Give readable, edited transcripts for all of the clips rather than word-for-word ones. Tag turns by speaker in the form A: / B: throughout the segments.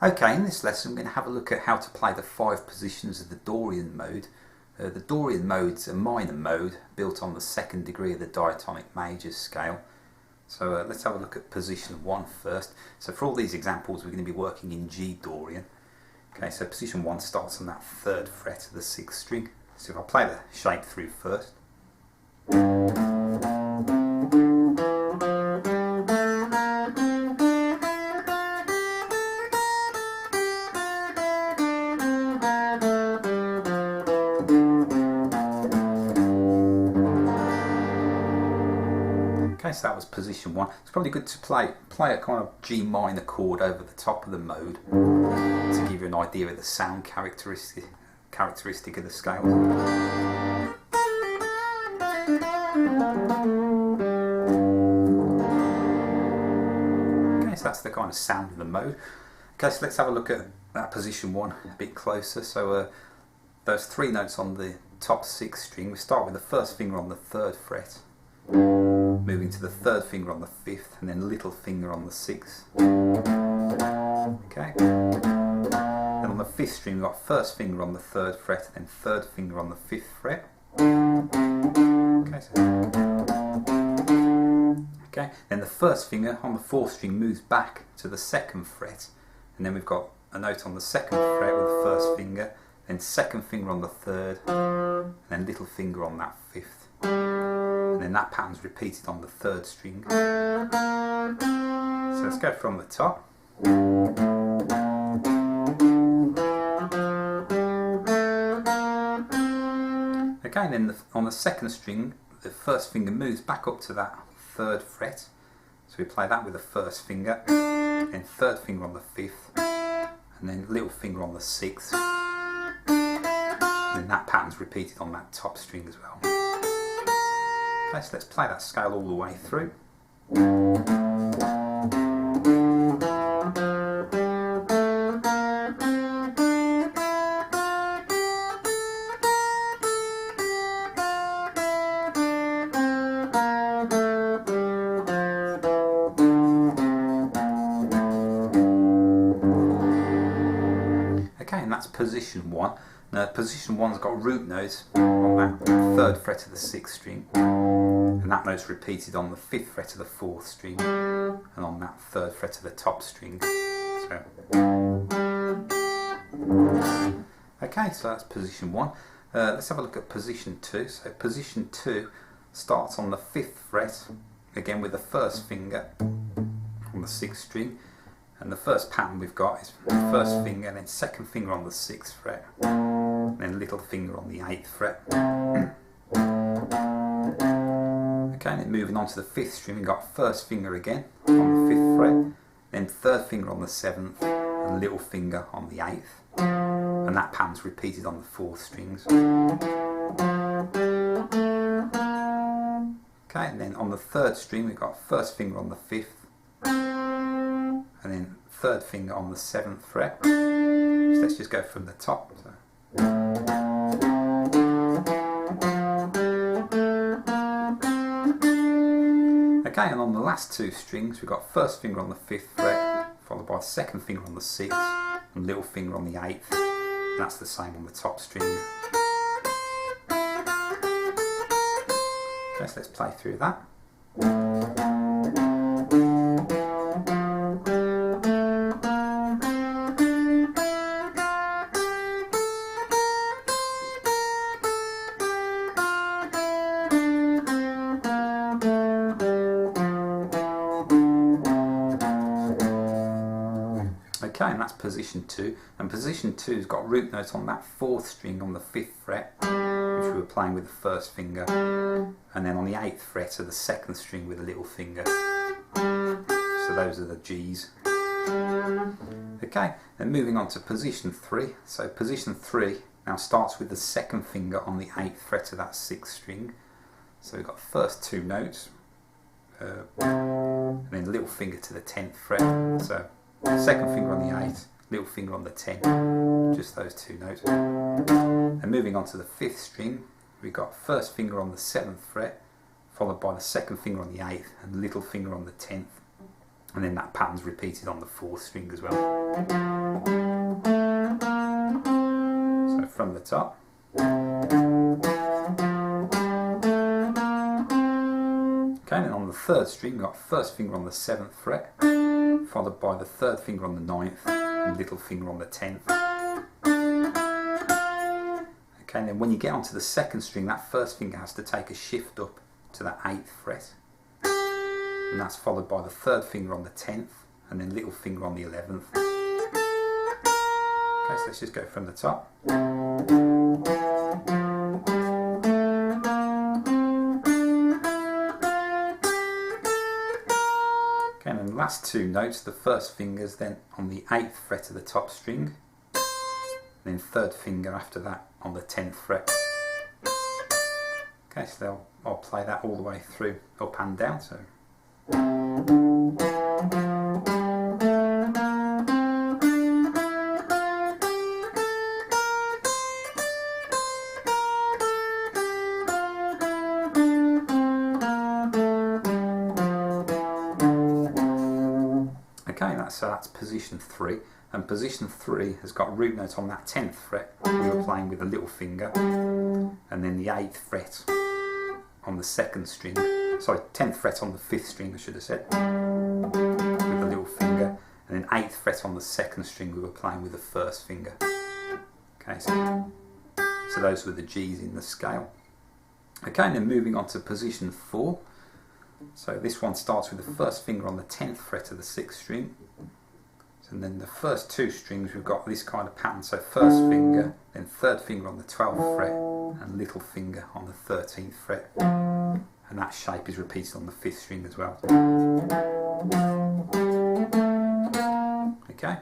A: Okay, in this lesson we're going to have a look at how to play the 5 positions of the Dorian mode. The Dorian mode's a minor mode built on the 2nd degree of the diatonic majors scale. So let's have a look at position 1 first. So for all these examples we're going to be working in G Dorian. Okay, so position 1 starts on that 3rd fret of the 6th string. So if I play the shape through first. Okay, so that was position 1. It's probably good to play a kind of G minor chord over the top of the mode to give you an idea of the sound characteristic of the scale. Okay, so that's the kind of sound of the mode. Okay, so let's have a look at that position 1 a bit closer. So those 3 notes on the top 6th string, we start with the first finger on the 3rd fret, moving to the 3rd finger on the 5th, and then little finger on the 6th. Okay. Then on the 5th string we've got 1st finger on the 3rd fret, then 3rd finger on the 5th fret. Okay, then the 1st finger on the 4th string moves back to the 2nd fret, and then we've got a note on the 2nd fret with the 1st finger, then 2nd finger on the 3rd, and then little finger on that 5th. And then that pattern's repeated on the 3rd string. So let's go from the top. Okay, and then on the 2nd string, the 1st finger moves back up to that 3rd fret. So we play that with the 1st finger, then 3rd finger on the 5th, and then little finger on the 6th. And then that pattern's repeated on that top string as well. Okay, so let's play that scale all the way through. Okay, and that's position 1. Now position 1's got root notes on that 3rd fret of the 6th string, and that note's repeated on the 5th fret of the 4th string, and on that 3rd fret of the top string. So. Okay, so that's position 1. Let's have a look at position 2. So position 2 starts on the 5th fret, again with the 1st finger on the 6th string. And the first pattern we've got is 1st finger, then 2nd finger on the 6th fret, then little finger on the 8th fret. Okay, and then moving on to the 5th string, we've got 1st finger again on the 5th fret, then 3rd finger on the 7th, and little finger on the 8th. And that pattern's repeated on the 4th strings. Okay, and then on the 3rd string, we've got 1st finger on the 5th, and then 3rd finger on the 7th fret. So let's just go from the top. So. Okay, and on the last 2 strings we've got 1st finger on the 5th fret, followed by 2nd finger on the 6th, and little finger on the 8th. And that's the same on the top string. Okay, so let's play through that. Okay, and that's position 2. And position 2's got root notes on that 4th string on the 5th fret, which we were playing with the 1st finger, and then on the 8th fret of the 2nd string with a little finger. So those are the G's. Okay, then moving on to position 3. So position 3 now starts with the 2nd finger on the 8th fret of that 6th string. So we've got the first 2 notes, and then little finger to the 10th fret. So 2nd finger on the 8th, little finger on the 10th, just those 2 notes. And moving on to the 5th string, we've got 1st finger on the 7th fret, followed by the 2nd finger on the 8th and little finger on the 10th. And then that pattern's repeated on the 4th string as well. So from the top. Okay, then on the third string we've got first finger on the 7th fret, followed by the third finger on the 9th and little finger on the 10th. Okay, and then when you get onto the second string, that first finger has to take a shift up to that 8th fret, and that's followed by the third finger on the 10th and then little finger on the 11th. Okay, so let's just go from the top. Okay, and then the last two notes, the first finger's then on the 8th fret of the top string, and then third finger after that on the 10th fret. Okay, so I'll play that all the way through, up and down. So. Okay, that's position 3, and position 3 has got root note on that 10th fret we were playing with a little finger, and then the 8th fret on the second string, sorry, 10th fret on the 5th string I should have said, with a little finger, and then 8th fret on the second string we were playing with the first finger. Okay, so those were the G's in the scale. Okay, and then moving on to position 4. So this one starts with the first finger on the 10th fret of the 6th string. And then the first two strings we've got this kind of pattern. So first finger, then third finger on the 12th fret and little finger on the 13th fret. And that shape is repeated on the 5th string as well. Okay.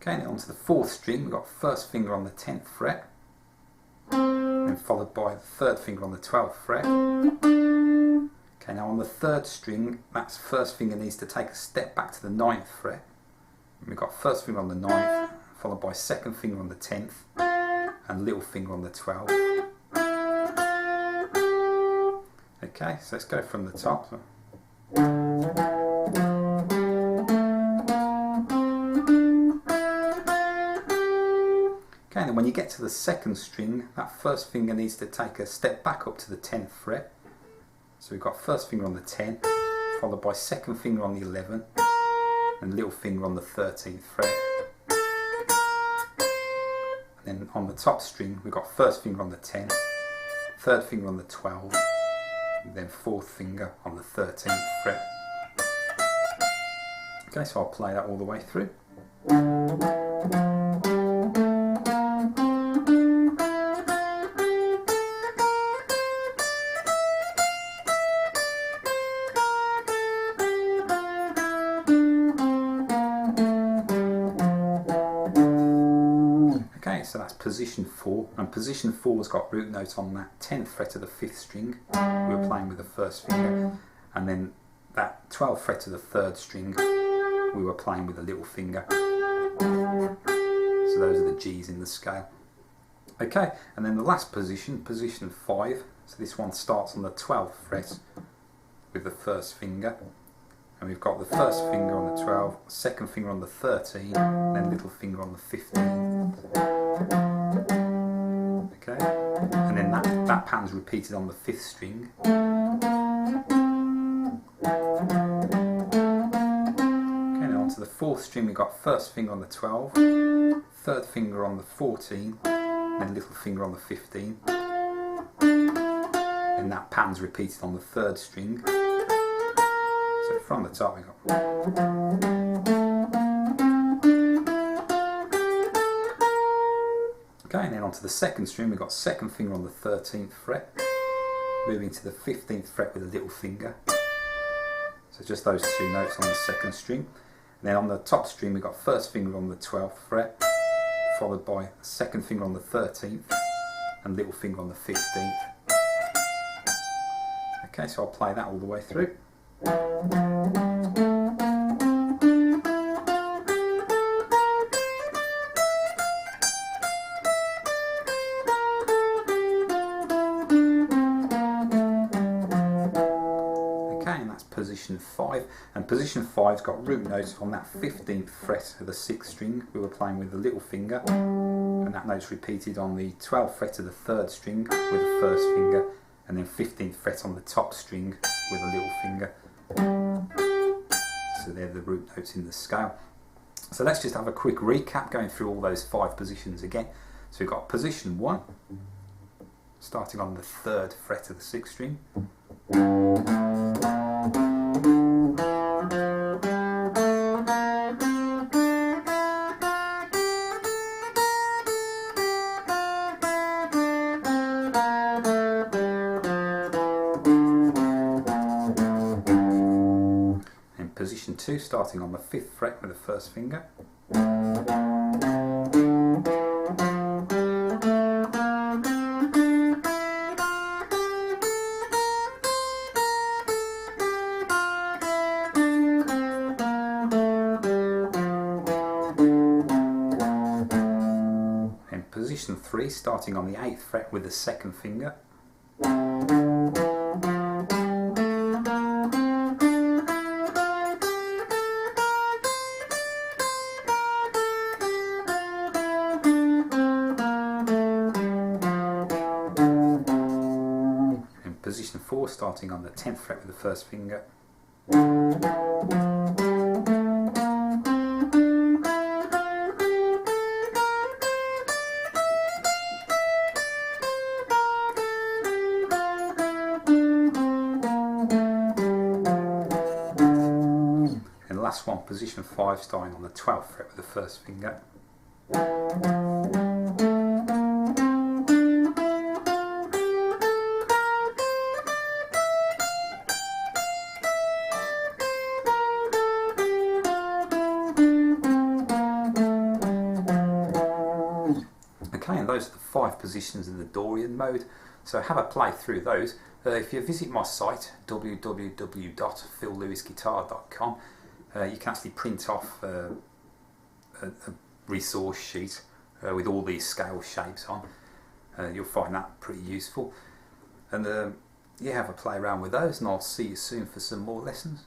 A: Okay, now onto the 4th string, we've got first finger on the 10th fret, then followed by the third finger on the 12th fret. Okay, now on the 3rd string, that first finger needs to take a step back to the 9th fret. And we've got first finger on the 9th, followed by second finger on the 10th, and little finger on the 12th. Okay, so let's go from the top. Okay, and then when you get to the 2nd string, that first finger needs to take a step back up to the 10th fret. So we've got first finger on the 10, followed by second finger on the 11, and little finger on the 13th fret. And then on the top string, we've got first finger on the 10, third finger on the 12, and then fourth finger on the 13th fret. Okay, so I'll play that all the way through. Okay, so that's position 4, and position 4's got root note on that 10th fret of the 5th string we were playing with the first finger, and then that 12th fret of the 3rd string we were playing with a little finger. So those are the G's in the scale. Okay, and then the last position, position 5, so this one starts on the 12th fret with the first finger, and we've got the first finger on the 12, second finger on the 13, then little finger on the 15. Okay, and then that pattern's repeated on the 5th string. Okay, now onto the 4th string, we've got first finger on the 12, third finger on the 14, then little finger on the 15. And that pattern's repeated on the 3rd string. So from the top we got. Okay, and then onto the 2nd string, we've got second finger on the 13th fret, moving to the 15th fret with a little finger. So just those two notes on the 2nd string. And then on the top string, we've got first finger on the 12th fret, followed by second finger on the 13th, and little finger on the 15th. Okay, so I'll play that all the way through. Position position 5, and position 5's got root notes on that 15th fret of the 6th string. We were playing with the little finger, and that note's repeated on the 12th fret of the 3rd string with the 1st finger, and then 15th fret on the top string with a little finger. So they're the root notes in the scale. So let's just have a quick recap going through all those 5 positions again. So we've got position 1, starting on the 3rd fret of the 6th string. And position 2, starting on the 5th fret with the 1st finger. Position 3, starting on the 8th fret with the 2nd finger. And position 4, starting on the 10th fret with the 1st finger. Last one, position 5, starting on the 12th fret with the 1st finger. Okay, and those are the 5 positions in the Dorian mode. So have a play through those. If you visit my site, www.phillewisguitar.com, you can actually print off a resource sheet with all these scale shapes on. You'll find that pretty useful. And yeah, have a play around with those, and I'll see you soon for some more lessons.